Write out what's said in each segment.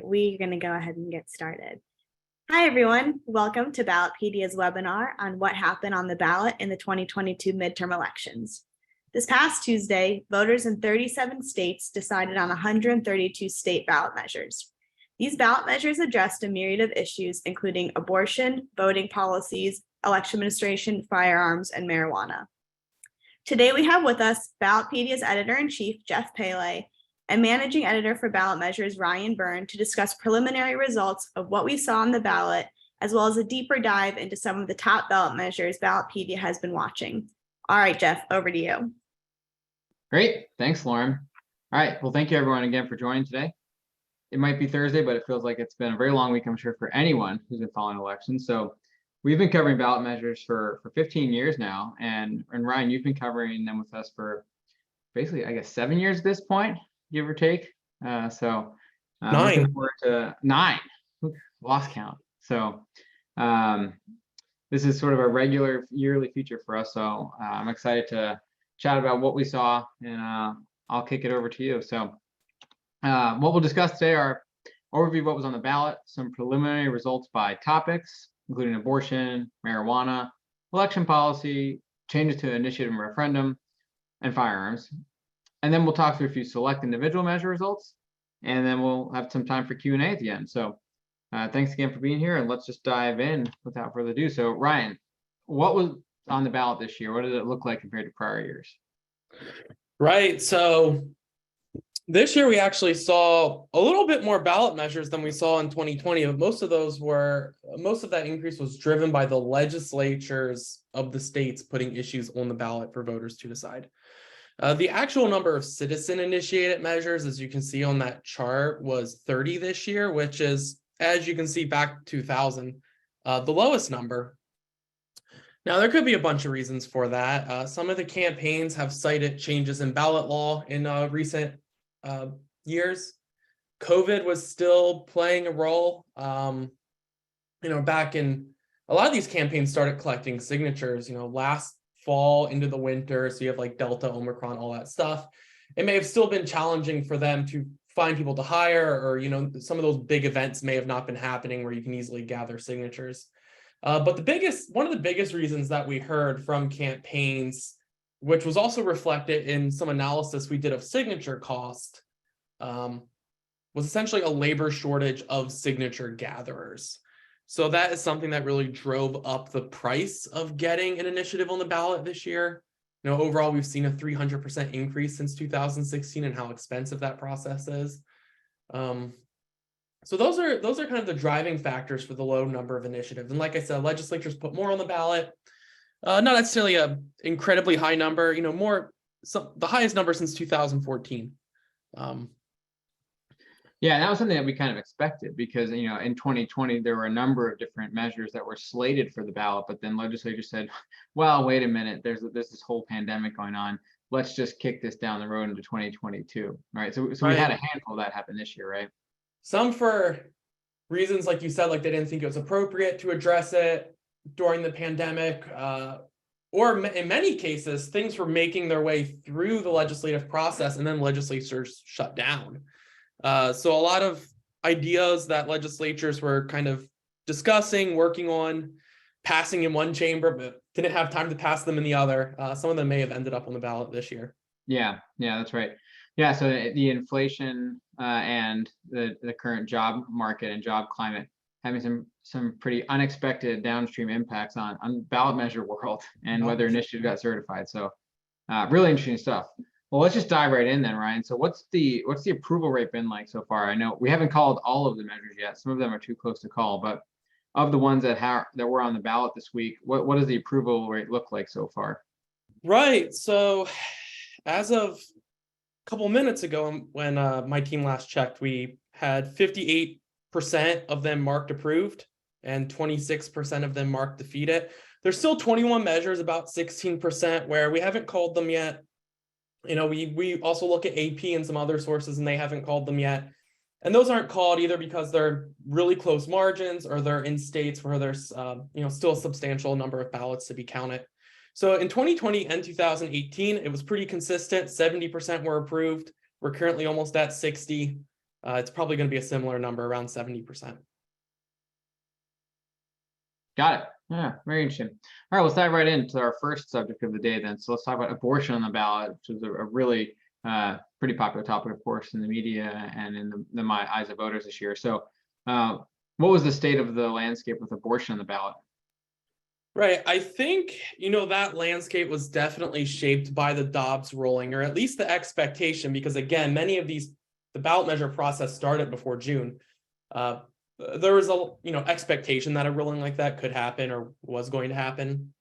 right, we're going to go ahead and get started. Hi, everyone. Welcome to Ballotpedia's webinar on what happened on the ballot in the 2022 midterm elections. This past Tuesday, voters in 37 states decided on 132 state ballot measures. These ballot measures addressed a myriad of issues, including abortion, voting policies, election administration, firearms, and marijuana. Today, we have with us Ballotpedia's editor-in-chief, Geoff Pallay, and managing editor for Ballot Measures, Byrne, to discuss preliminary results of what we saw on the ballot, as well as a deeper dive into some of the top ballot measures Ballotpedia has been watching. All right, Geoff, over to you. Great. Thanks, Lauren. All right. Well, thank you, everyone, again for joining today. It might be Thursday, but it feels like it's been a very long week, I'm sure, for anyone who's been following elections. So we've been covering ballot measures for 15 years now. And Ryan, you've been covering them with us for basically, I guess, 7 years at this point, give or take. So looking forward to 9. Lost count. So this is sort of a regular yearly feature for us. So I'm excited to chat about what we saw, and I'll kick it over to you. So what we'll discuss today are overview of what was on the ballot, some preliminary results by topics, including abortion, marijuana, election policy, changes to initiative and referendum, and firearms. And then we'll talk through a few select individual measure results, and then we'll have some time for Q&A at the end. So thanks again for being here, and let's just dive in without further ado. So Ryan, what was on the ballot this year? What did it look like compared to prior years? Right. So this year we actually saw a little bit more ballot measures than we saw in 2020. Most of that increase was driven by the legislatures of the states putting issues on the ballot for voters to decide. The actual number of citizen-initiated measures, as you can see on that chart, was 30 this year, which is, as you can see, back 2000, the lowest number. Now, there could be a bunch of reasons for that. Some of the campaigns have cited changes in ballot law in recent years. COVID was still playing a role. Back in a lot of these campaigns started collecting signatures, last fall into the winter. So you have like Delta, Omicron, all that stuff. It may have still been challenging for them to find people to hire, or, some of those big events may have not been happening where you can easily gather signatures. But one of the biggest reasons that we heard from campaigns, which was also reflected in some analysis we did of signature cost, was essentially a labor shortage of signature gatherers. So that is something that really drove up the price of getting an initiative on the ballot this year. Overall, we've seen a 300% increase since 2016 and how expensive that process is. So those are kind of the driving factors for the low number of initiatives. And like I said, legislatures put more on the ballot. Not necessarily an incredibly high number, the highest number since 2014. Yeah, that was something that we kind of expected because, in 2020, there were a number of different measures that were slated for the ballot, but then legislators said, well, wait a minute, there's this whole pandemic going on. Let's just kick this down the road into 2022. Right. So we had a handful of that happen this year, right? Some for reasons, like you said, like they didn't think it was appropriate to address it during the pandemic, or in many cases, things were making their way through the legislative process and then legislatures shut down. So a lot of ideas that legislatures were kind of discussing, working on, passing in one chamber, but didn't have time to pass them in the other. Some of them may have ended up on the ballot this year. Yeah, that's right. Yeah, so the inflation and the current job market and job climate having some pretty unexpected downstream impacts on ballot measure world and whether initiative got certified. So really interesting stuff. Well, let's just dive right in then, Ryan. So what's the approval rate been like so far? I know we haven't called all of the measures yet. Some of them are too close to call, but of the ones that were on the ballot this week, what does the approval rate look like so far? Right. So as of a couple minutes ago, when my team last checked, we had 58% of them marked approved and 26% of them marked defeated. There's still 21 measures, about 16%, where we haven't called them yet. We also look at AP and some other sources, and they haven't called them yet. And those aren't called either because they're really close margins or they're in states where there's still a substantial number of ballots to be counted. So in 2020 and 2018, it was pretty consistent. 70% were approved. We're currently almost at 60. it's probably going to be a similar number, around 70%. Got it. Yeah, very interesting. All right, let's dive right into our first subject of the day then. So let's talk about abortion on the ballot, which is a really pretty popular topic, of course, in the media and in the eyes of voters this year. So what was the state of the landscape with abortion on the ballot? Right. I think, that landscape was definitely shaped by the Dobbs ruling, or at least the expectation, because again, many of these, the ballot measure process started before June. There was expectation that a ruling like that could happen or was going to happen.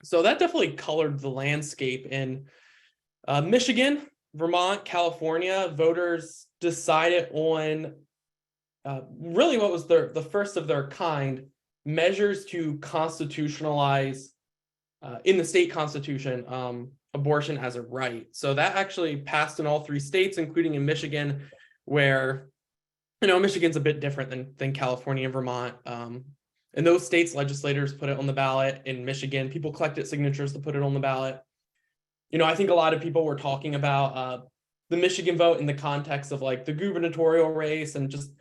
So that definitely colored the landscape in Michigan, Vermont, California. Voters decided on really what was the first of their kind measures to constitutionalize in the state constitution abortion as a right. So that actually passed in all 3 states, including in Michigan, where Michigan's a bit different than California and Vermont. In those states, legislators put it on the ballot. In Michigan, people collected signatures to put it on the ballot. I think a lot of people were talking about the Michigan vote in the context of like the gubernatorial race and just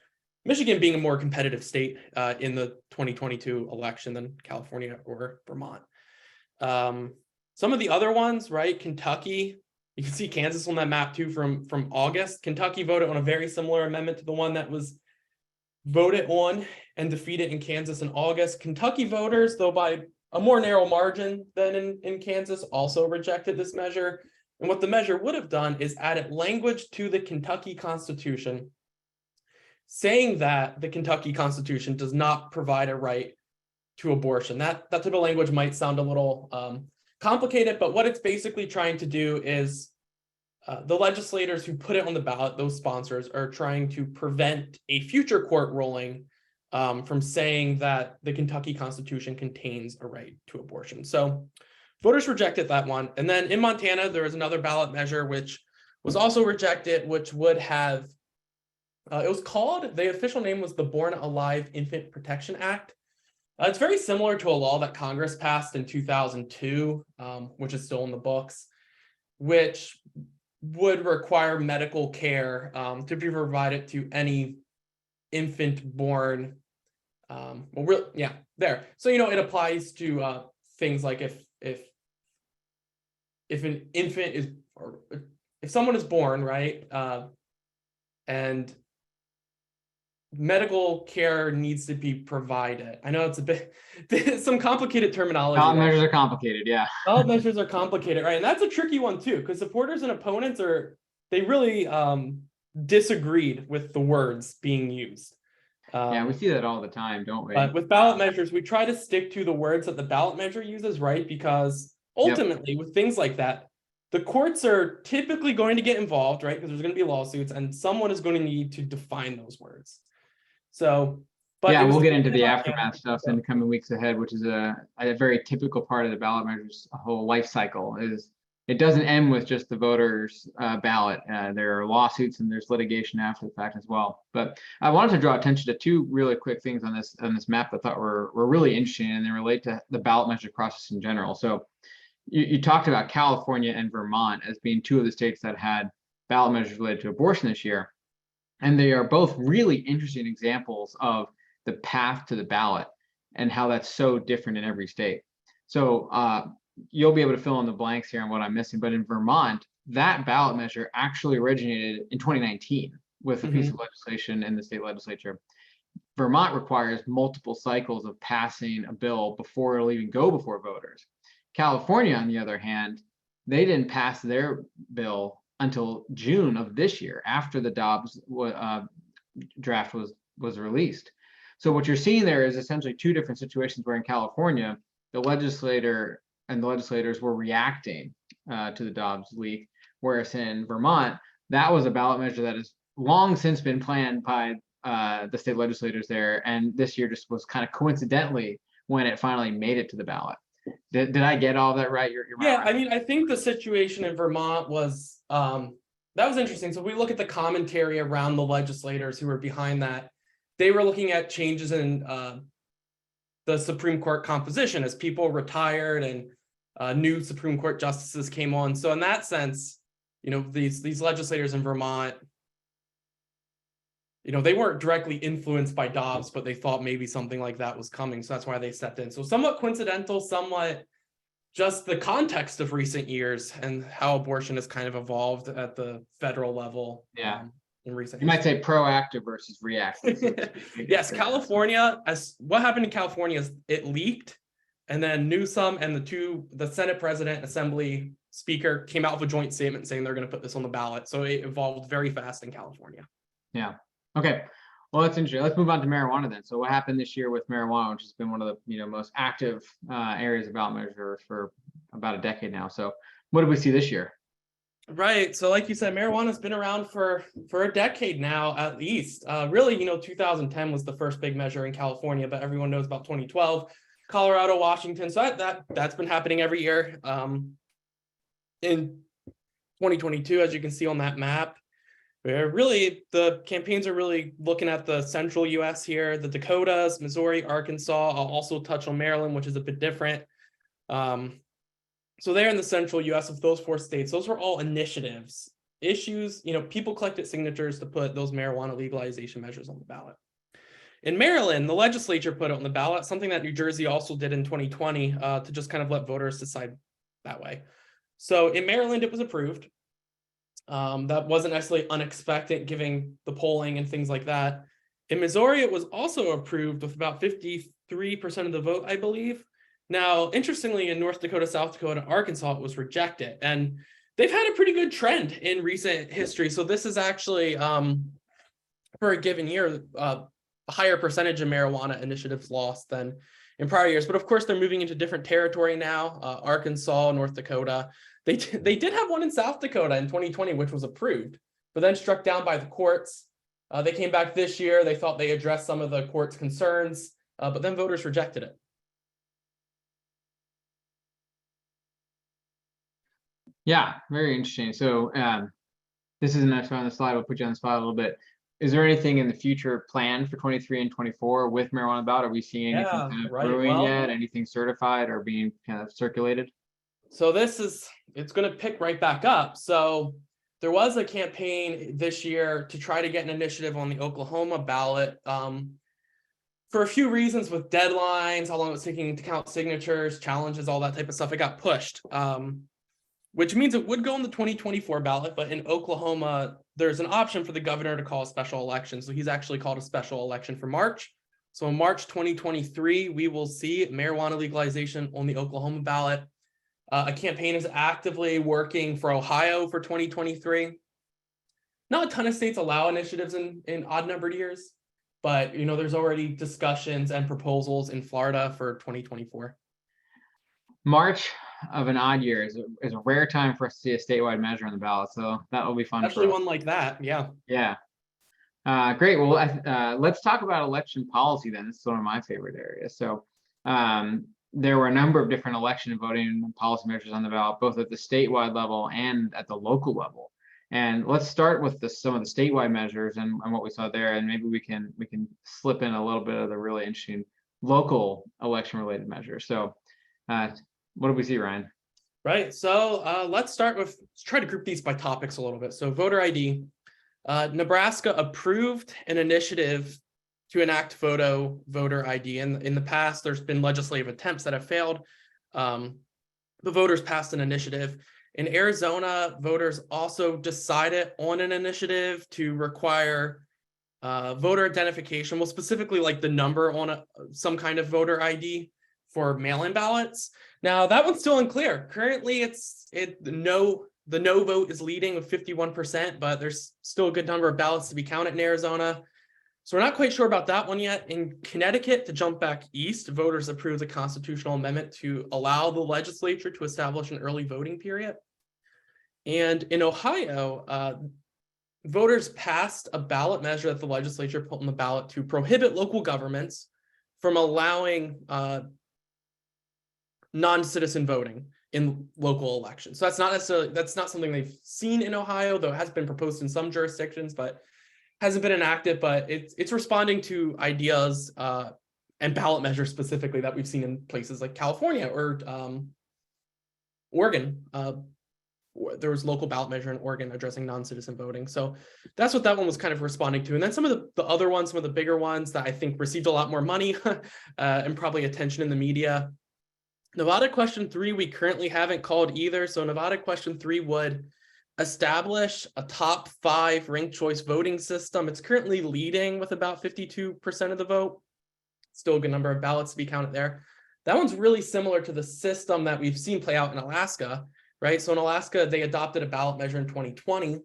Michigan being a more competitive state in the 2022 election than California or Vermont. Some of the other ones, right? Kentucky, you can see Kansas on that map too from August. Kentucky voted on a very similar amendment to the one that was voted on and defeated in Kansas in August. Kentucky voters, though by a more narrow margin than in Kansas, also rejected this measure. And what the measure would have done is added language to the Kentucky Constitution saying that the Kentucky Constitution does not provide a right to abortion. That type of language might sound a little complicated, but what it's basically trying to do is the legislators who put it on the ballot, those sponsors, are trying to prevent a future court ruling from saying that the Kentucky Constitution contains a right to abortion. So voters rejected that one. And then in Montana, there was another ballot measure which was also rejected, which would have, it was called, the official name was the Born Alive Infant Protection Act. It's very similar to a law that Congress passed in 2002, which is still in the books, which would require medical care to be provided to any infant born. There. So it applies to things like if an infant is, or if someone is born, right, and medical care needs to be provided. I know it's a bit some complicated terminology. Ballot measures are complicated, yeah. Ballot measures are complicated, right? And that's a tricky one too, because supporters and opponents they really disagreed with the words being used. Yeah, we see that all the time, don't we? But with ballot measures, we try to stick to the words that the ballot measure uses, right? Because ultimately, with things like that, the courts are typically going to get involved, right? Because there's going to be lawsuits, and someone is going to need to define those words. So, but yeah, we'll get into the aftermath stuff in the coming weeks ahead, which is a very typical part of the ballot measures whole life cycle. Is it doesn't end with just the voters' ballot. There are lawsuits and there's litigation after the fact as well. But I wanted to draw attention to 2 really quick things on this map that I thought were really interesting, and they relate to the ballot measure process in general. So you talked about California and Vermont as being 2 of the states that had ballot measures related to abortion this year. And they are both really interesting examples of the path to the ballot and how that's so different in every state. So you'll be able to fill in the blanks here on what I'm missing. But in Vermont, that ballot measure actually originated in 2019 with a piece of legislation in the state legislature. Vermont requires multiple cycles of passing a bill before it'll even go before voters. California, on the other hand, they didn't pass their bill until June of this year, after the Dobbs draft was released. So what you're seeing there is essentially 2 different situations where in California, the legislator and the legislators were reacting to the Dobbs leak, whereas in Vermont, that was a ballot measure that has long since been planned by the state legislators there, and this year just was kind of coincidentally when it finally made it to the ballot. Did I get all that right? You're yeah, right. I mean, I think the situation in Vermont was that was interesting. So we look at the commentary around the legislators who were behind that. They were looking at changes in the Supreme Court composition as people retired and new Supreme Court justices came on. So in that sense, these legislators in Vermont they weren't directly influenced by Dobbs, but they thought maybe something like that was coming. So that's why they stepped in. So somewhat coincidental, somewhat just the context of recent years and how abortion has kind of evolved at the federal level. Yeah. In recent You might say proactive versus reactive. Yes, California, as what happened in California is it leaked, and then Newsom and the Senate president, Assembly Speaker came out with a joint statement saying they're going to put this on the ballot. So it evolved very fast in California. Yeah. Okay. Well, that's interesting. Let's move on to marijuana then. So what happened this year with marijuana, which has been one of the most active areas of ballot measures for about a decade now. So what did we see this year? Right. So like you said, marijuana has been around for a decade now, at least. Really, 2010 was the first big measure in California, but everyone knows about 2012, Colorado, Washington. So that's been happening every year. In 2022, as you can see on that map, really the campaigns are really looking at the central U.S. here, the Dakotas, Missouri, Arkansas. I'll also touch on Maryland, which is a bit different. So there in the central U.S. of those 4 states, those were all initiatives, issues, people collected signatures to put those marijuana legalization measures on the ballot. In Maryland, the legislature put it on the ballot, something that New Jersey also did in 2020 to just kind of let voters decide that way. So in Maryland, it was approved. That wasn't necessarily unexpected, given the polling and things like that. In Missouri, it was also approved with about 53% of the vote, I believe. Now, interestingly, in North Dakota, South Dakota, and Arkansas, it was rejected. And they've had a pretty good trend in recent history. So this is actually, for a given year, a higher percentage of marijuana initiatives lost than in prior years. But of course, they're moving into different territory now, Arkansas, North Dakota. They did have one in South Dakota in 2020, which was approved, but then struck down by the courts. They came back this year. They thought they addressed some of the court's concerns, but then voters rejected it. Yeah, very interesting. So this is the next one on the slide. We'll put you on the spot a little bit. Is there anything in the future planned for 23 and 24 with marijuana ballot? Are we seeing anything kind of brewing yet? Anything certified or being kind of circulated? So it's going to pick right back up. So there was a campaign this year to try to get an initiative on the Oklahoma ballot for a few reasons, with deadlines, how long it was taking to count signatures, challenges, all that type of stuff. It got pushed, which means it would go on the 2024 ballot. But in Oklahoma, there's an option for the governor to call a special election. So he's actually called a special election for March. So in March 2023, we will see marijuana legalization on the Oklahoma ballot. A campaign is actively working for Ohio for 2023. Not a ton of states allow initiatives in odd-numbered years, but there's already discussions and proposals in Florida for 2024. March of an odd year is a rare time for us to see a statewide measure on the ballot, so that will be fun. Especially one like that, yeah. Yeah. Great. Well, let's talk about election policy then. This is one of my favorite areas. So there were a number of different election and voting policy measures on the ballot, both at the statewide level and at the local level. And let's start with some of the statewide measures and what we saw there, and maybe we can slip in a little bit of the really interesting local election related measures. So what did we see, Ryan? Right. So let's try to group these by topics a little bit. So voter ID. Nebraska approved an initiative to enact voter ID. In the past, there's been legislative attempts that have failed. The voters passed an initiative. In Arizona, voters also decided on an initiative to require voter identification, well, specifically like the number on some kind of voter ID for mail-in ballots. Now, that one's still unclear. Currently, the no vote is leading with 51%, but there's still a good number of ballots to be counted in Arizona. So we're not quite sure about that one yet. In Connecticut, to jump back east, voters approved a constitutional amendment to allow the legislature to establish an early voting period. And in Ohio, voters passed a ballot measure that the legislature put on the ballot to prohibit local governments from allowing non-citizen voting in local elections. So that's not something they've seen in Ohio, though it has been proposed in some jurisdictions, but hasn't been enacted. But it's responding to ideas and ballot measures specifically that we've seen in places like California or Oregon. there was local ballot measure in Oregon addressing non-citizen voting. So that's what that one was kind of responding to. And then some of the other ones, some of the bigger ones that I think received a lot more money and probably attention in the media. Nevada question 3, we currently haven't called either. So Nevada question 3 would establish a top 5 ranked choice voting system. It's currently leading with about 52% of the vote. Still a good number of ballots to be counted there. That one's really similar to the system that we've seen play out in Alaska, right? So in Alaska, they adopted a ballot measure in 2020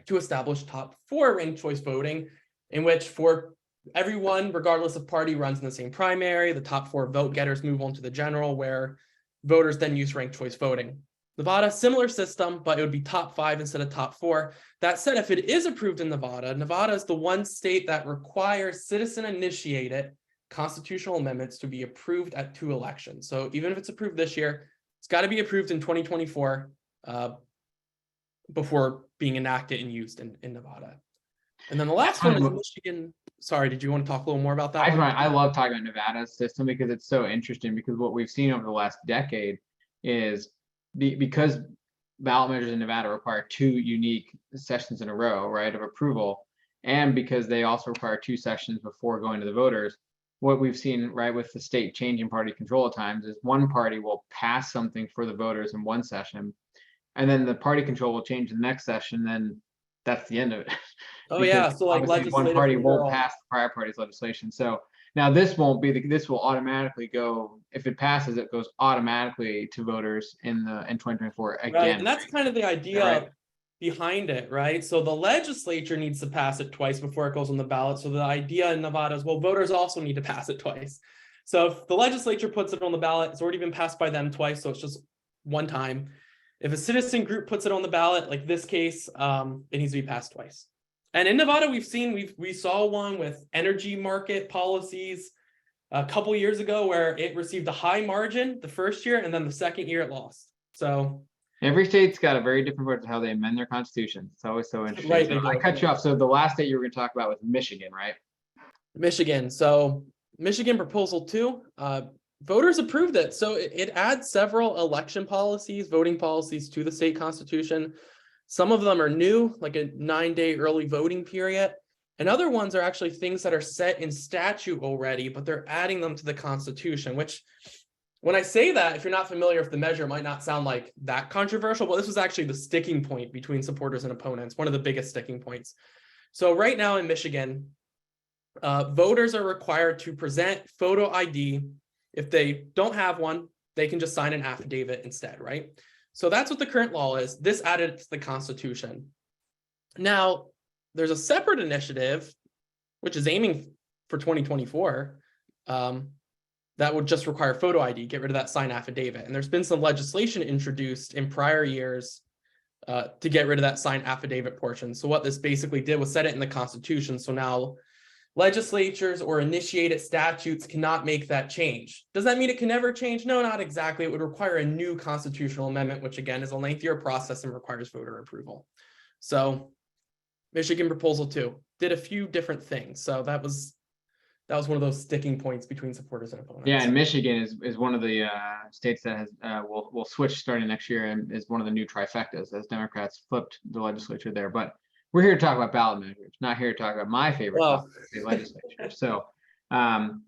to establish top 4 ranked choice voting, in which for everyone, regardless of party, runs in the same primary. The top 4 vote getters move on to the general, where voters then use ranked choice voting. Nevada, similar system, but it would be top 5 instead of top 4. That said, if it is approved in Nevada, Nevada is the one state that requires citizen-initiated constitutional amendments to be approved at 2 elections. So even if it's approved this year, it's got to be approved in 2024 before being enacted and used in Nevada. And then the last one is Michigan. Sorry, did you want to talk a little more about that one? I love talking about Nevada's system because it's so interesting, because what we've seen over the last decade is because ballot measures in Nevada require 2 unique sessions in a row, right, of approval, and because they also require 2 sessions before going to the voters. What we've seen, right, with the state changing party control at times is one party will pass something for the voters in one session, and then the party control will change the next session, then that's the end of it. Oh yeah, so like one party won't pass the prior party's legislation. So now this won't be this will automatically go, if it passes, it goes automatically to voters in 2024 again. Right, and that's kind of the idea behind it, right? So the legislature needs to pass it twice before it goes on the ballot. So the idea in Nevada is, well, voters also need to pass it twice. So if the legislature puts it on the ballot, it's already been passed by them twice, so it's just one time. If a citizen group puts it on the ballot, like this case, it needs to be passed twice. And in Nevada, we saw one with energy market policies a couple years ago where it received a high margin the first year, and then the second year it lost. So every state's got a very different approach to how they amend their constitution. It's always so interesting. Right, so I cut you off. So the last state you were going to talk about was Michigan, right? Michigan. So Michigan proposal 2, voters approved it. So it adds several election policies, voting policies to the state constitution. Some of them are new, like a 9-day early voting period. And other ones are actually things that are set in statute already, but they're adding them to the Constitution, which when I say that, if you're not familiar with the measure, it might not sound like that controversial, but this was actually the sticking point between supporters and opponents, one of the biggest sticking points. So right now in Michigan, voters are required to present photo ID. If they don't have one, they can just sign an affidavit instead, right? So that's what the current law is. This added to the Constitution. Now, there's a separate initiative, which is aiming for 2024, that would just require photo ID, get rid of that signed affidavit. And there's been some legislation introduced in prior years to get rid of that signed affidavit portion. So what this basically did was set it in the Constitution. So now legislatures or initiated statutes cannot make that change. Does that mean it can never change? No, not exactly. It would require a new constitutional amendment, which again is a lengthier process and requires voter approval. So Michigan proposal 2 did a few different things. So that was one of those sticking points between supporters and opponents. Yeah, and Michigan is one of the states that has will switch starting next year and is one of the new trifectas as Democrats flipped the legislature there. But we're here to talk about ballot measures, not here to talk about my favorite topic, the legislature. So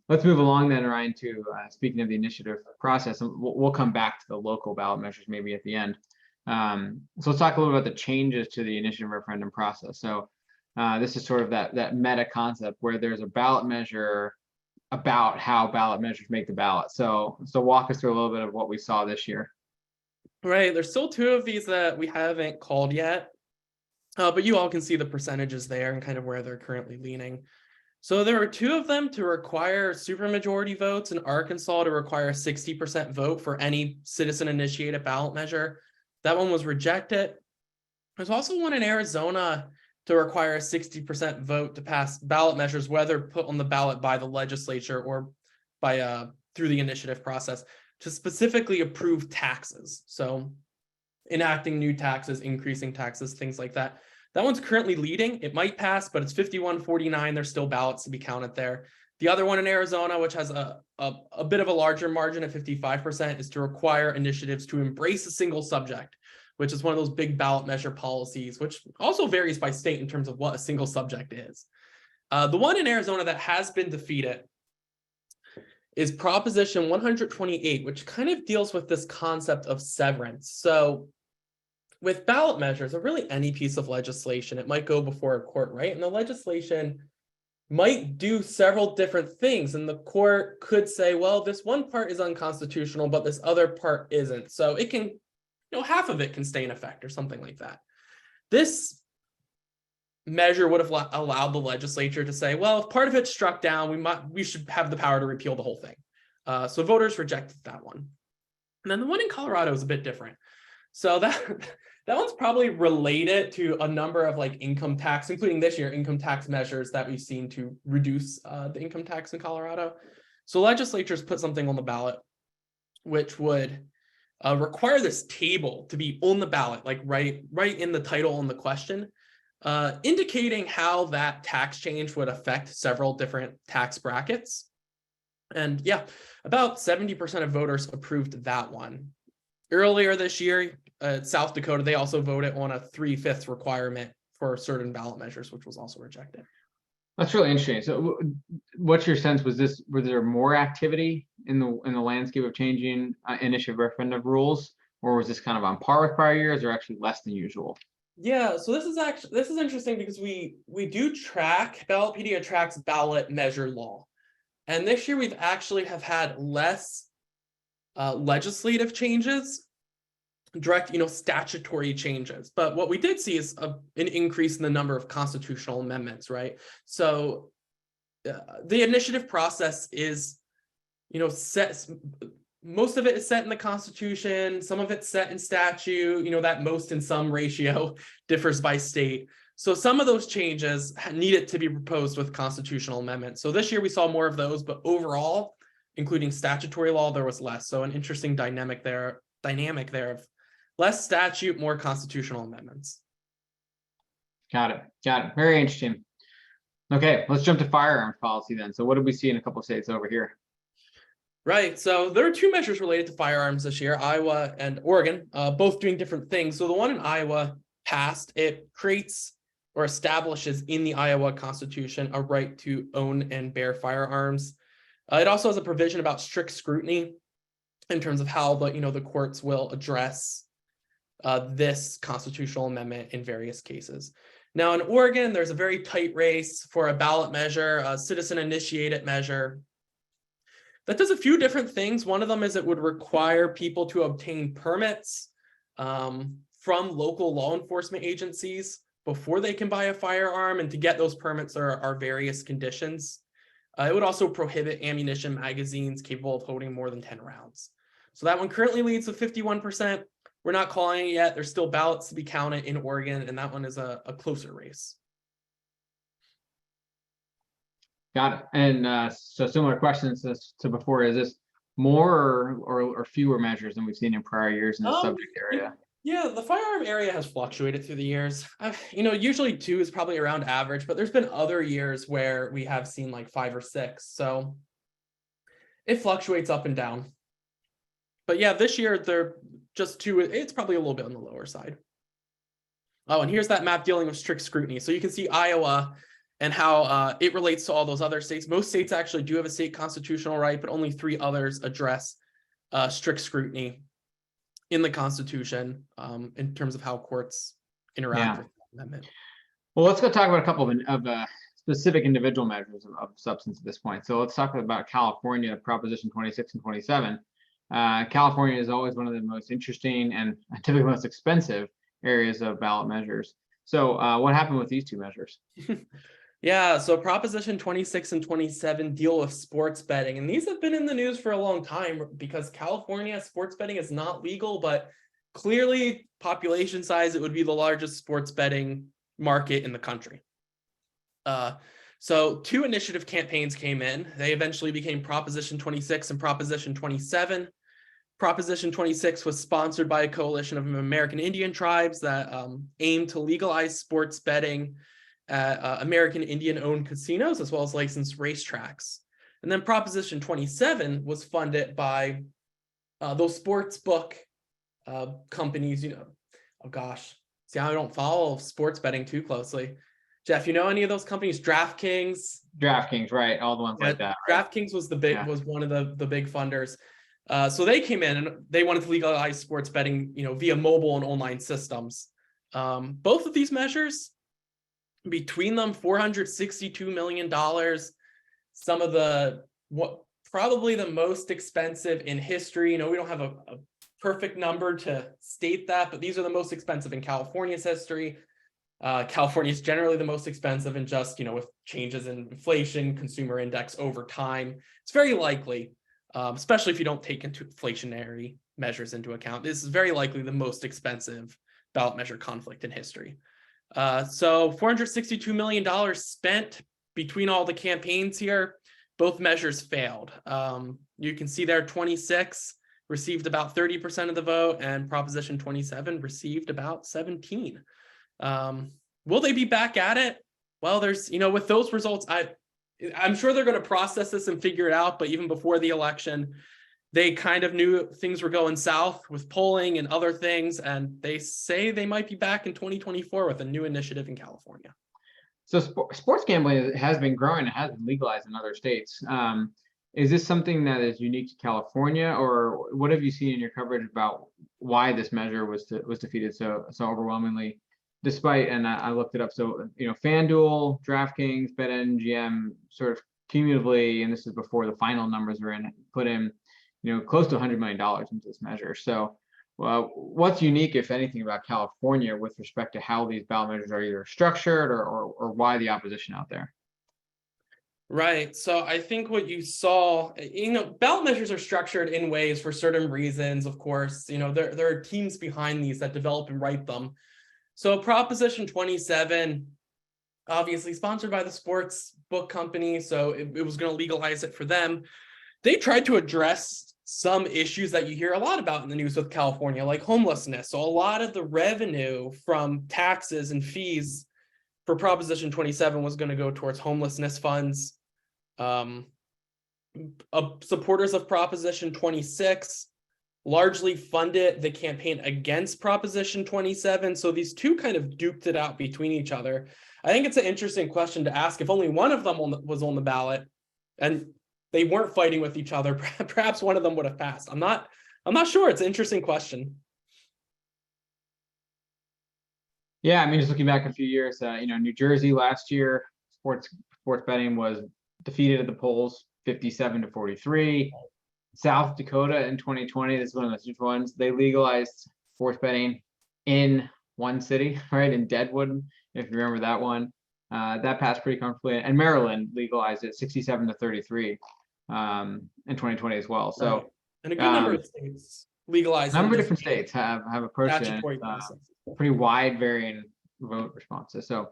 let's move along then, Ryan, to speaking of the initiative process, and we'll come back to the local ballot measures maybe at the end. So let's talk a little about the changes to the initiative referendum process. So this is sort of that meta concept where there's a ballot measure about how ballot measures make the ballot. So walk us through a little bit of what we saw this year. Right, there's still 2 of these that we haven't called yet. But you all can see the percentages there and kind of where they're currently leaning. So there are 2 of them to require supermajority votes, in Arkansas to require a 60% vote for any citizen-initiated ballot measure. That one was rejected. There's also one in Arizona to require a 60% vote to pass ballot measures, whether put on the ballot by the legislature or by through the initiative process, to specifically approve taxes. So enacting new taxes, increasing taxes, things like that. That one's currently leading. It might pass, but it's 51-49. There's still ballots to be counted there. The other one in Arizona, which has a bit of a larger margin at 55%, is to require initiatives to embrace a single subject, which is one of those big ballot measure policies, which also varies by state in terms of what a single subject is. The one in Arizona that has been defeated is Proposition 128, which kind of deals with this concept of severance. So with ballot measures, or really any piece of legislation, it might go before a court, right? And the legislation might do several different things, and the court could say, well, this one part is unconstitutional, but this other part isn't. So it can, half of it can stay in effect or something like that. This measure would have allowed the legislature to say, well, if part of it's struck down, we should have the power to repeal the whole thing. So voters rejected that one. And then the one in Colorado is a bit different. So that one's probably related to a number of like income tax, including this year, income tax measures that we've seen to reduce the income tax in Colorado. So legislatures put something on the ballot, which would require this table to be on the ballot, like right in the title on the question, indicating how that tax change would affect several different tax brackets. And yeah, about 70% of voters approved that one. Earlier this year, South Dakota, they also voted on a 3/5 requirement for certain ballot measures, which was also rejected. That's really interesting. So what's your sense? Was there more activity in the landscape of changing initiative referendum rules, or was this kind of on par with prior years, or actually less than usual? Yeah, so this is interesting because we do track, Ballotpedia tracks ballot measure law. And this year we've actually had less legislative changes, direct, statutory changes. But what we did see is an increase in the number of constitutional amendments, right? So the initiative process is, set. Most of it is set in the Constitution. Some of it's set in statute. That most and some ratio differs by state. So some of those changes needed to be proposed with constitutional amendments. So this year we saw more of those, but overall, including statutory law, there was less. So an interesting dynamic there of less statute, more constitutional amendments. Got it. Very interesting. Okay, let's jump to firearms policy then. So what did we see in a couple of states over here? Right, so there are two measures related to firearms this year, Iowa and Oregon, both doing different things. So the one in Iowa passed, it creates or establishes in the Iowa Constitution a right to own and bear firearms. It also has a provision about strict scrutiny in terms of how the courts will address this constitutional amendment in various cases. Now in Oregon, there's a very tight race for a ballot measure, a citizen-initiated measure that does a few different things. One of them is it would require people to obtain permits from local law enforcement agencies before they can buy a firearm, and to get those permits are various conditions. It would also prohibit ammunition magazines capable of holding more than 10 rounds. So that one currently leads with 51%. We're not calling it yet. There's still ballots to be counted in Oregon, and that one is a closer race. Got it. And so similar questions to before, is this more or fewer measures than we've seen in prior years in the subject area? Yeah, the firearm area has fluctuated through the years. Usually 2 is probably around average, but there's been other years where we have seen like 5 or 6. So it fluctuates up and down. But yeah, this year they're just 2. It's probably a little bit on the lower side. Oh, and here's that map dealing with strict scrutiny. So you can see Iowa and how it relates to all those other states. Most states actually do have a state constitutional right, but only 3 others address strict scrutiny in the Constitution in terms of how courts interact with the amendment. Well, let's go talk about a couple of specific individual measures of substance at this point. So let's talk about California, Proposition 26 and 27. California is always one of the most interesting and typically most expensive areas of ballot measures. So what happened with these 2 measures? Yeah, so Proposition 26 and 27 deal with sports betting, and these have been in the news for a long time because California sports betting is not legal, but clearly population size, it would be the largest sports betting market in the country. So 2 initiative campaigns came in. They eventually became Proposition 26 and Proposition 27. Proposition 26 was sponsored by a coalition of American Indian tribes that aimed to legalize sports betting at American Indian-owned casinos, as well as licensed racetracks. And then Proposition 27 was funded by those sports book companies, Oh gosh, see, I don't follow sports betting too closely. Jeff, you know any of those companies? DraftKings. DraftKings, right? All the ones like that, right? DraftKings was was one of the big funders. So they came in and they wanted to legalize sports betting, via mobile and online systems. Both of these measures, between them, $462 million. Some of probably the most expensive in history. We don't have a perfect number to state that, but these are the most expensive in California's history. California is generally the most expensive, and just, with changes in inflation, consumer index over time, it's very likely, especially if you don't take into inflationary measures into account, this is very likely the most expensive ballot measure conflict in history. So $462 million spent between all the campaigns here. Both measures failed. You can see there 26 received about 30% of the vote, and Proposition 27 received about 17. Will they be back at it? Well, there's, with those results, I'm sure they're going to process this and figure it out, but even before the election, they kind of knew things were going south with polling and other things, and they say they might be back in 2024 with a new initiative in California. So sports gambling has been growing. It has been legalized in other states. Is this something that is unique to California, or what have you seen in your coverage about why this measure was defeated so overwhelmingly? Despite, and I looked it up, so FanDuel, DraftKings, BetMGM sort of cumulatively, and this is before the final numbers were in, put in close to $100 million into this measure. So what's unique, if anything, about California with respect to how these ballot measures are either structured or why the opposition out there? Right. So I think what you saw, ballot measures are structured in ways for certain reasons. Of course, there are teams behind these that develop and write them. So Proposition 27, obviously sponsored by the sports book company, so it was going to legalize it for them. They tried to address some issues that you hear a lot about in the news with California, like homelessness. So a lot of the revenue from taxes and fees for Proposition 27 was going to go towards homelessness funds. Supporters of Proposition 26 largely funded the campaign against Proposition 27. So these two kind of duked it out between each other. I think it's an interesting question to ask. If only one of them was on the ballot and they weren't fighting with each other, perhaps one of them would have passed. I'm not sure. It's an interesting question. Yeah, I mean, just looking back a few years, New Jersey last year, sports betting was defeated at the polls 57-43. South Dakota in 2020, this is one of the huge ones. They legalized sports betting in one city, right, in Deadwood, if you remember that one. That passed pretty comfortably. And Maryland legalized it 67-33 in 2020 as well. So, right. And a good number of states legalized. A number of different states have approached it. Pretty wide varying vote responses. So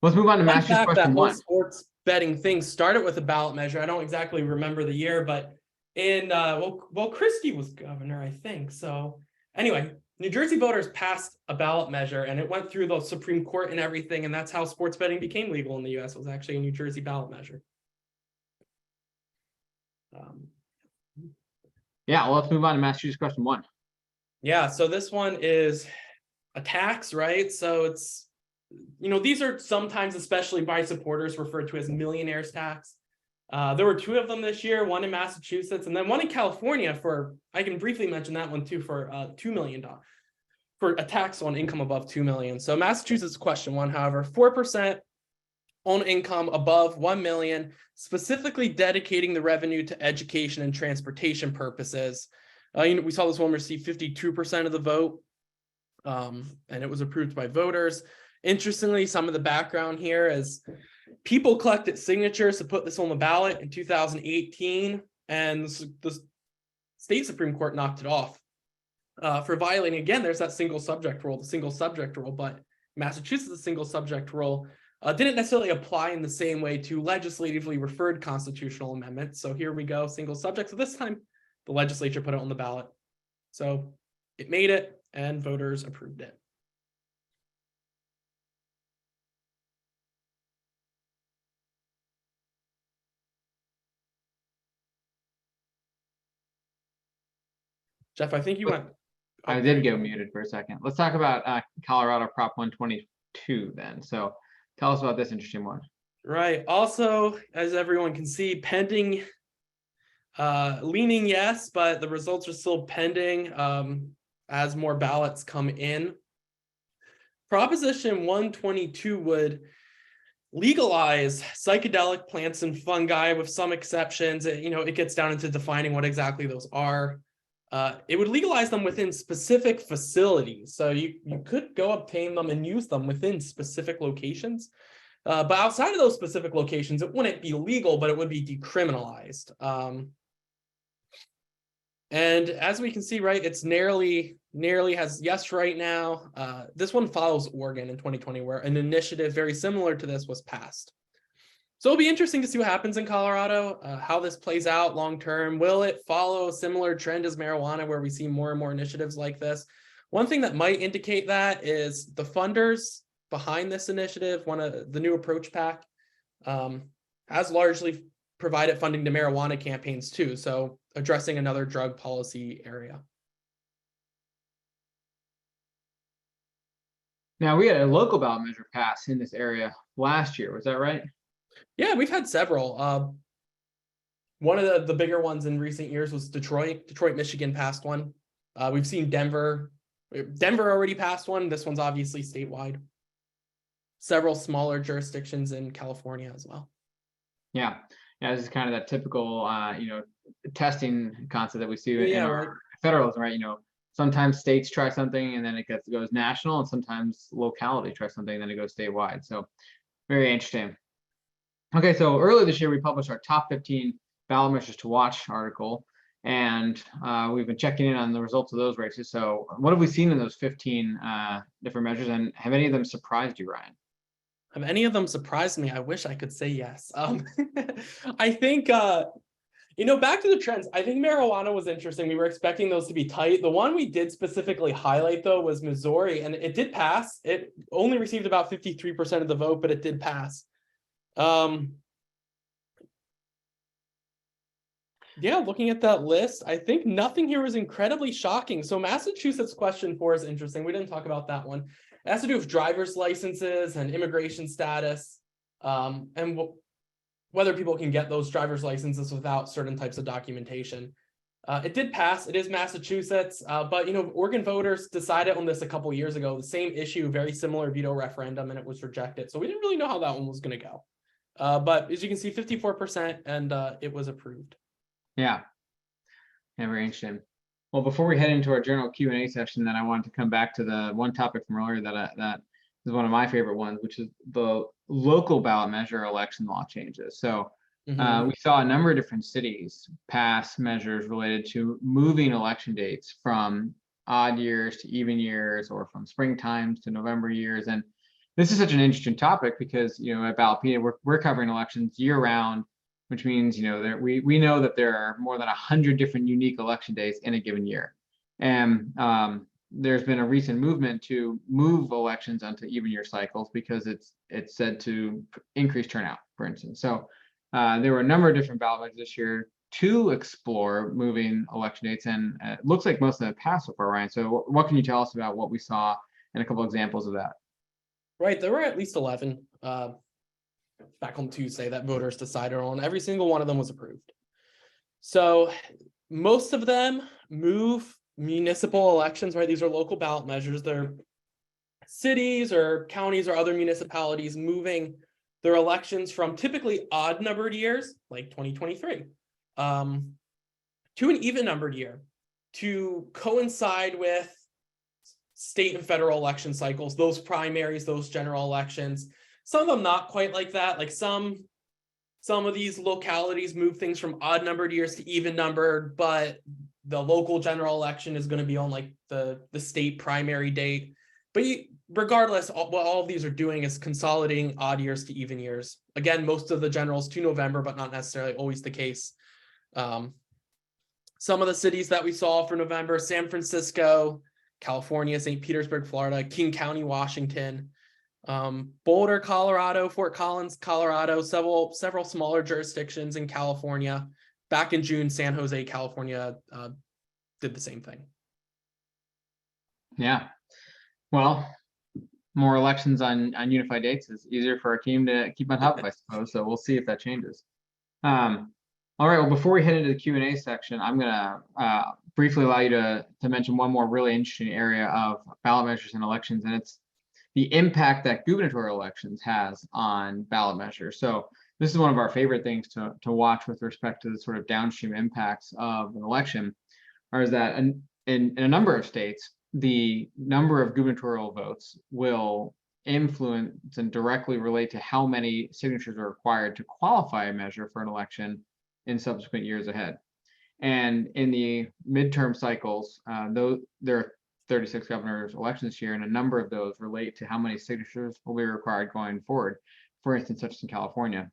let's move on to Master's question one. Sports betting thing started with a ballot measure. I don't exactly remember the year, but in Christie was governor, I think. So anyway, New Jersey voters passed a ballot measure, and it went through the Supreme Court and everything, and that's how sports betting became legal in the US. It was actually a New Jersey ballot measure. Yeah, well, let's move on to Massachusetts question one. Yeah, so this one is a tax, right? So it's, these are sometimes, especially by supporters, referred to as millionaire's tax. There were two of them this year, one in Massachusetts and then one in California I can briefly mention that one too, for $2 million, for a tax on income above $2 million. So Massachusetts question one, however, 4% on income above 1 million, specifically dedicating the revenue to education and transportation purposes. We saw this one receive 52% of the vote, and it was approved by voters. Interestingly, some of the background here is people collected signatures to put this on the ballot in 2018, and the state Supreme Court knocked it off for violating, again, there's that single subject rule, but Massachusetts' single subject rule didn't necessarily apply in the same way to legislatively referred constitutional amendments. So here we go, single subject. So this time, the legislature put it on the ballot. So it made it, and voters approved it. Jeff, I think you went I did go muted for a second. Let's talk about Colorado Prop 122 then. So tell us about this interesting one. Right. Also, as everyone can see, pending, leaning yes, but the results are still pending as more ballots come in. Proposition 122 would legalize psychedelic plants and fungi with some exceptions. It gets down into defining what exactly those are. It would legalize them within specific facilities. So you could go obtain them and use them within specific locations. But outside of those specific locations, it wouldn't be legal, but it would be decriminalized. And as we can see, right, it's nearly has yes right now. This one follows Oregon in 2020, where an initiative very similar to this was passed. So it'll be interesting to see what happens in Colorado, how this plays out long term. Will it follow a similar trend as marijuana, where we see more and more initiatives like this? One thing that might indicate that is the funders behind this initiative, one of the New Approach PAC, has largely provided funding to marijuana campaigns too. So addressing another drug policy area. Now, we had a local ballot measure pass in this area last year. Was that right? Yeah, we've had several. One of the bigger ones in recent years was Detroit. Detroit, Michigan passed one. We've seen Denver. Denver already passed one. This one's obviously statewide. Several smaller jurisdictions in California as well. Yeah. Yeah, this is kind of that typical, testing concept that we see in our federalism, right? Sometimes states try something and then it goes national, and sometimes locality tries something and then it goes statewide. So very interesting. Okay, so earlier this year, we published our top 15 ballot measures to watch article, and we've been checking in on the results of those races. So what have we seen in those 15 different measures, and have any of them surprised you, Ryan? Have any of them surprised me? I wish I could say yes. I think, back to the trends, I think marijuana was interesting. We were expecting those to be tight. The one we did specifically highlight, though, was Missouri, and it did pass. It only received about 53% of the vote, but it did pass. Yeah, looking at that list, I think nothing here was incredibly shocking. So Massachusetts question 4 is interesting. We didn't talk about that one. It has to do with driver's licenses and immigration status, and whether people can get those driver's licenses without certain types of documentation. It did pass. It is Massachusetts, but Oregon voters decided on this a couple years ago. The same issue, very similar veto referendum, and it was rejected. So we didn't really know how that one was going to go. But as you can see, 54%, and it was approved. Yeah, very interesting. Well, before we head into our general Q&A session, then I wanted to come back to the one topic from earlier that is one of my favorite ones, which is the local ballot measure election law changes. So we saw a number of different cities pass measures related to moving election dates from odd years to even years, or from spring times to November years. And this is such an interesting topic because, at Ballotpedia, we're covering elections year round, which means, we know that there are more than 100 different unique election days in a given year. And there's been a recent movement to move elections onto even year cycles because it's said to increase turnout, for instance. So there were a number of different ballot measures this year to explore moving election dates, and it looks like most of them passed so far, Ryan. So what can you tell us about what we saw and a couple examples of that? Right, there were at least 11 back on Tuesday that voters decided on. Every single one of them was approved. So most of them move municipal elections, right? These are local ballot measures. They're cities or counties or other municipalities moving their elections from typically odd numbered years, like 2023, to an even numbered year to coincide with state and federal election cycles, those primaries, those general elections. Some of them not quite like that. Like some of these localities move things from odd numbered years to even numbered, but the local general election is going to be on like the state primary date. But regardless, what all of these are doing is consolidating odd years to even years. Again, most of the generals to November, but not necessarily always the case. Some of the cities that we saw for November: San Francisco, California, St. Petersburg, Florida, King County, Washington, Boulder, Colorado, Fort Collins, Colorado, several smaller jurisdictions in California. Back in June, San Jose, California did the same thing. Yeah. Well, more elections on unified dates is easier for our team to keep on top of, I suppose. So we'll see if that changes. All right. Well, before we head into the Q&A section, I'm gonna briefly allow you to mention one more really interesting area of ballot measures and elections, and it's the impact that gubernatorial elections has on ballot measures. So this is one of our favorite things to watch with respect to the sort of downstream impacts of an election, or is that in a number of states, the number of gubernatorial votes will influence and directly relate to how many signatures are required to qualify a measure for an election in subsequent years ahead. And in the midterm cycles, though there are 36 governors elections this year, and a number of those relate to how many signatures will be required going forward, for instance, such as in California.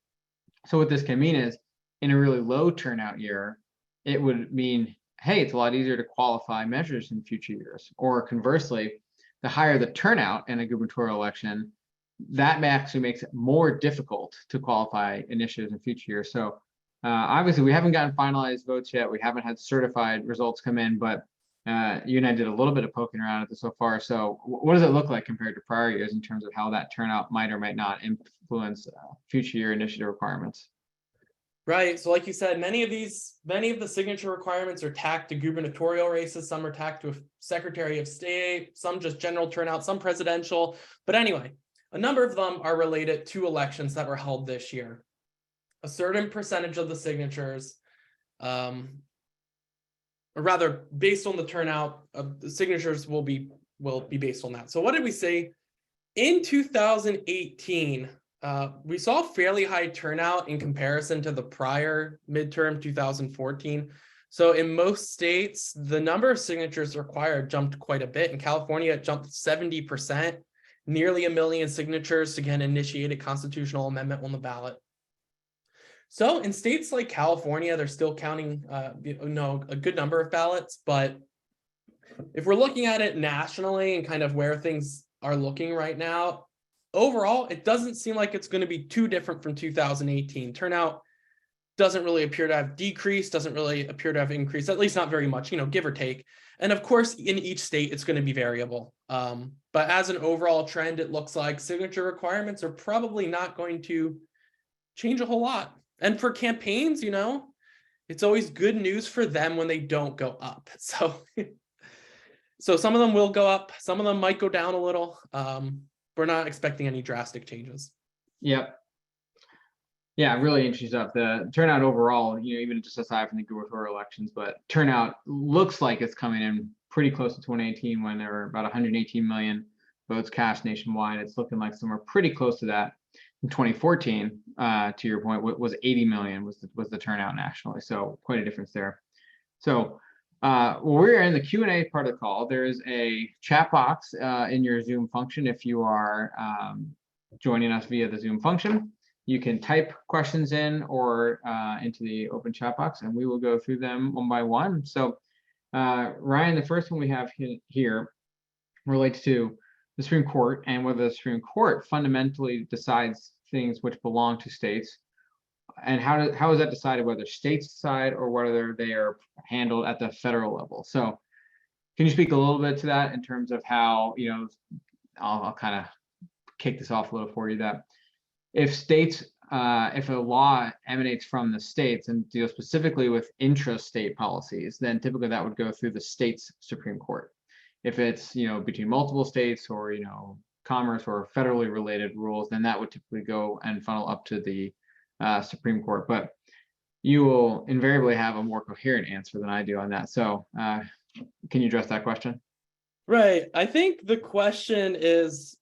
So what this can mean is, in a really low turnout year, it would mean, hey, it's a lot easier to qualify measures in future years. Or conversely, the higher the turnout in a gubernatorial election, that actually makes it more difficult to qualify initiatives in future years. So obviously, we haven't gotten finalized votes yet. We haven't had certified results come in, but you and I did a little bit of poking around at this so far. So what does it look like compared to prior years in terms of how that turnout might or might not influence future year initiative requirements? Right. So like you said, many of the signature requirements are tacked to gubernatorial races. Some are tacked to a secretary of state, some just general turnout, some presidential. But anyway, a number of them are related to elections that were held this year. A certain percentage of the signatures, or rather based on the turnout, the signatures will be based on that. So what did we say? In 2018, we saw fairly high turnout in comparison to the prior midterm 2014. So in most states, the number of signatures required jumped quite a bit. In California, it jumped 70%, nearly 1 million signatures to get an initiated constitutional amendment on the ballot. So in states like California, they're still counting a good number of ballots. But if we're looking at it nationally and kind of where things are looking right now, overall, it doesn't seem like it's going to be too different from 2018. Turnout doesn't really appear to have decreased, doesn't really appear to have increased, at least not very much, give or take. And of course, in each state, it's going to be variable. But as an overall trend, it looks like signature requirements are probably not going to change a whole lot. And for campaigns, it's always good news for them when they don't go up. So some of them will go up, some of them might go down a little. We're not expecting any drastic changes. Yep. Yeah, really interesting stuff. The turnout overall, even just aside from the gubernatorial elections, but turnout looks like it's coming in pretty close to 2018 when there were about 118 million votes cast nationwide. It's looking like somewhere pretty close to that. In 2014, to your point, was 80 million was the turnout nationally. So quite a difference there. So we're in the Q&A part of the call. There is a chat box in your Zoom function. If you are joining us via the Zoom function, you can type questions in or into the open chat box, and we will go through them one by one. So Ryan, the first one we have here relates to the Supreme Court and whether the Supreme Court fundamentally decides things which belong to states, and how is that decided, whether states decide or whether they are handled at the federal level. So can you speak a little bit to that in terms of how, I'll kind of kick this off a little for you, that if states, if a law emanates from the states and deals specifically with intra-state policies, then typically that would go through the state's Supreme Court. If it's, between multiple states or, commerce or federally related rules, then that would typically go and funnel up to the Supreme Court. But you will invariably have a more coherent answer than I do on that. So can you address that question? Right. I think the question is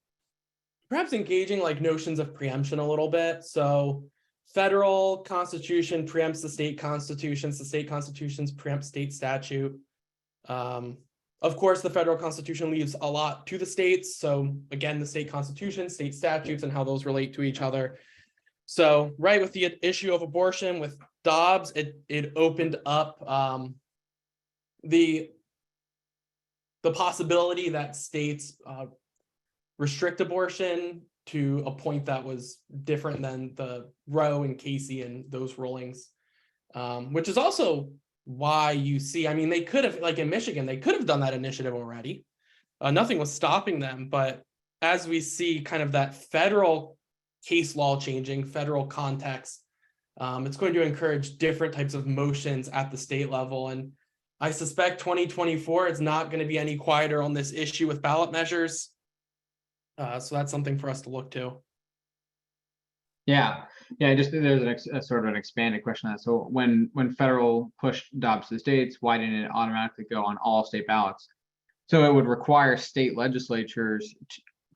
perhaps engaging like notions of preemption a little bit. So federal constitution preempts the state constitutions, the state constitutions preempt state statute. Of course, the federal constitution leaves a lot to the states. So again, the state constitution, state statutes, and how those relate to each other. So right, with the issue of abortion, with Dobbs, it opened up the possibility that states restrict abortion to a point that was different than the Roe and Casey and those rulings, which is also why you see, they could have, like in Michigan, they could have done that initiative already. nothing was stopping them. But as we see kind of that federal case law changing, federal context, it's going to encourage different types of motions at the state level. And I suspect 2024 is not going to be any quieter on this issue with ballot measures. So that's something for us to look to. Yeah, just there's a sort of an expanded question on that. So when federal pushed Dobbs to the states, why didn't it automatically go on all state ballots? So it would require state legislatures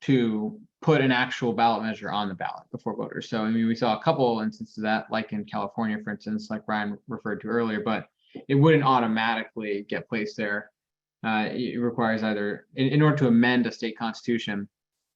to put an actual ballot measure on the ballot before voters. So I mean, we saw a couple instances of that, like in California, for instance, like Ryan referred to earlier, but it wouldn't automatically get placed there. It requires either, in order to amend a state constitution,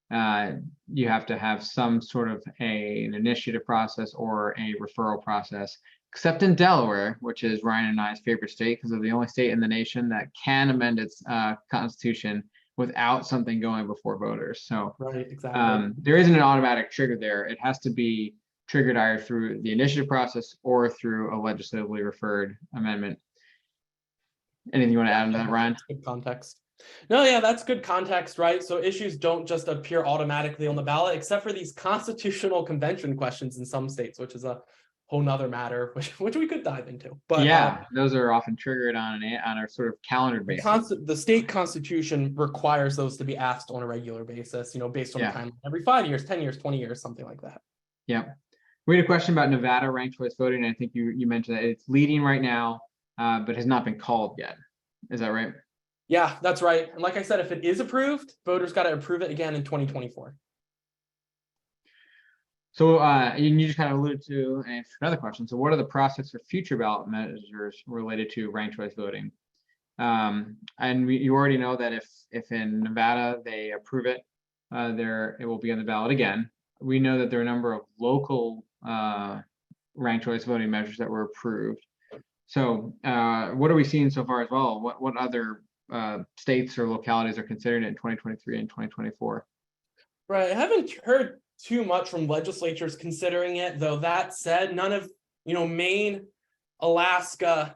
you have to have some sort of an initiative process or a referral process, except in Delaware, which is Ryan and I's favorite state, because they're the only state in the nation that can amend its constitution without something going before voters. So right, exactly. There isn't an automatic trigger there. It has to be triggered either through the initiative process or through a legislatively referred amendment. Anything you want to add on that, Ryan? Good context. No, yeah, that's good context, right? So issues don't just appear automatically on the ballot, except for these constitutional convention questions in some states, which is a whole nother matter, which we could dive into. But yeah, those are often triggered on a sort of calendar basis. The state constitution requires those to be asked on a regular basis, based on time every 5 years, 10 years, 20 years, something like that. Yeah. We had a question about Nevada ranked choice voting. I think you mentioned that it's leading right now, but has not been called yet. Is that right? Yeah, that's right. And like I said, if it is approved, voters got to approve it again in 2024. So you just kind of alluded to another question. So what are the prospects for future ballot measures related to ranked choice voting? And you already know that if in Nevada they approve it, it will be on the ballot again. We know that there are a number of local ranked choice voting measures that were approved. So what are we seeing so far as well? What other states or localities are considering it in 2023 and 2024? Right. I haven't heard too much from legislatures considering it, though. That said, none of, Maine, Alaska,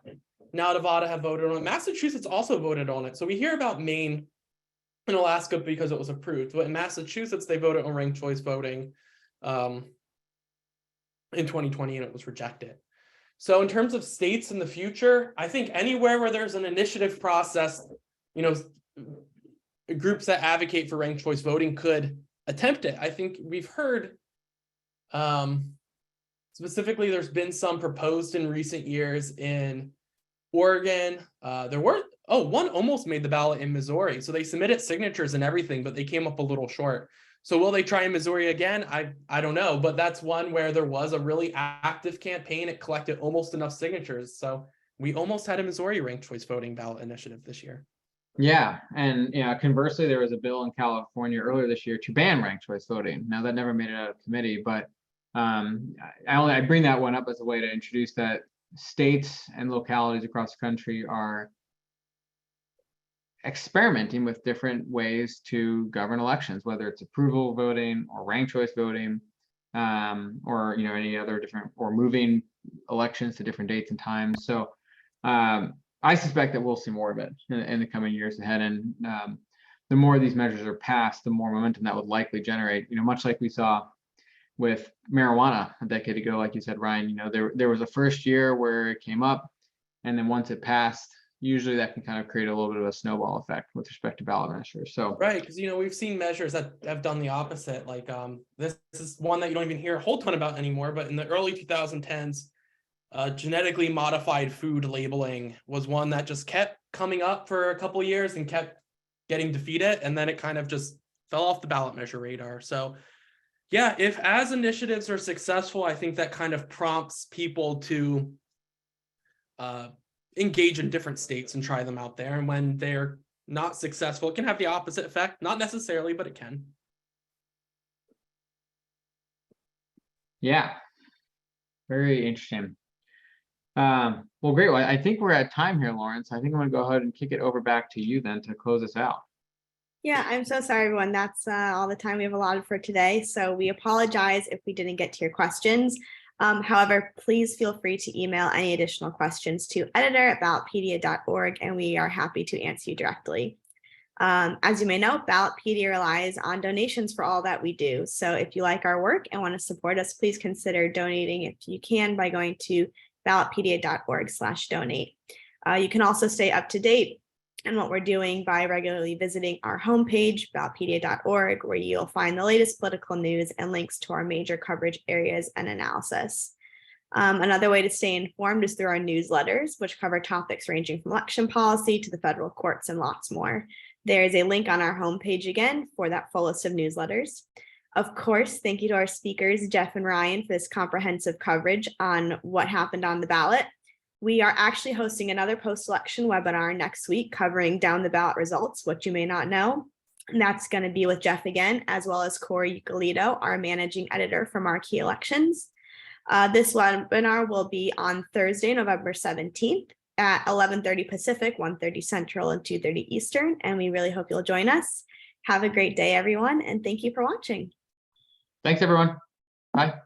now Nevada have voted on it. Massachusetts also voted on it. So we hear about Maine and Alaska because it was approved. But in Massachusetts, they voted on ranked choice voting in 2020, and it was rejected. So in terms of states in the future, I think anywhere where there's an initiative process, groups that advocate for ranked choice voting could attempt it. I think we've heard specifically there's been some proposed in recent years in Oregon. There were one almost made the ballot in Missouri. So they submitted signatures and everything, but they came up a little short. So will they try in Missouri again? I don't know, but that's one where there was a really active campaign. It collected almost enough signatures. So we almost had a Missouri ranked choice voting ballot initiative this year. Yeah, and conversely, there was a bill in California earlier this year to ban ranked choice voting. Now that never made it out of committee, but I bring that one up as a way to introduce that states and localities across the country are experimenting with different ways to govern elections, whether it's approval voting or ranked choice voting, or any other different, or moving elections to different dates and times. So I suspect that we'll see more of it in the coming years ahead. And the more these measures are passed, the more momentum that would likely generate, much like we saw with marijuana a decade ago, like you said, Ryan, there was a first year where it came up, and then once it passed, usually that can kind of create a little bit of a snowball effect with respect to ballot measures. So right, because we've seen measures that have done the opposite. Like this is one that you don't even hear a whole ton about anymore, but in the early 2010s, genetically modified food labeling was one that just kept coming up for a couple of years and kept getting defeated, and then it kind of just fell off the ballot measure radar. So yeah, if as initiatives are successful, I think that kind of prompts people to engage in different states and try them out there. And when they're not successful, it can have the opposite effect. Not necessarily, but it can. Yeah, very interesting. Well, great. Well, I think we're at time here, Lawrence. I think I'm going to go ahead and kick it over back to you then to close us out. Yeah, I'm so sorry, everyone. That's all the time we have allotted for today. So we apologize if we didn't get to your questions. However, please feel free to email any additional questions to editor@ballotpedia.org, and we are happy to answer you directly. As you may know, Ballotpedia relies on donations for all that we do. So if you like our work and want to support us, please consider donating if you can by going to ballotpedia.org/donate. You can also stay up to date on what we're doing by regularly visiting our homepage, ballotpedia.org, where you'll find the latest political news and links to our major coverage areas and analysis. Another way to stay informed is through our newsletters, which cover topics ranging from election policy to the federal courts and lots more. There is a link on our homepage again for that full list of newsletters. Of course, thank you to our speakers, Geoff and Ryan, for this comprehensive coverage on what happened on the ballot. We are actually hosting another post-election webinar next week covering down the ballot results, what you may not know. And that's going to be with Geoff again, as well as Corey Ucalito, our managing editor for Marquee Elections. This webinar will be on Thursday, November 17th at 11:30 Pacific, 1:30 Central, and 2:30 Eastern. And we really hope you'll join us. Have a great day, everyone, and thank you for watching. Thanks, everyone. Bye.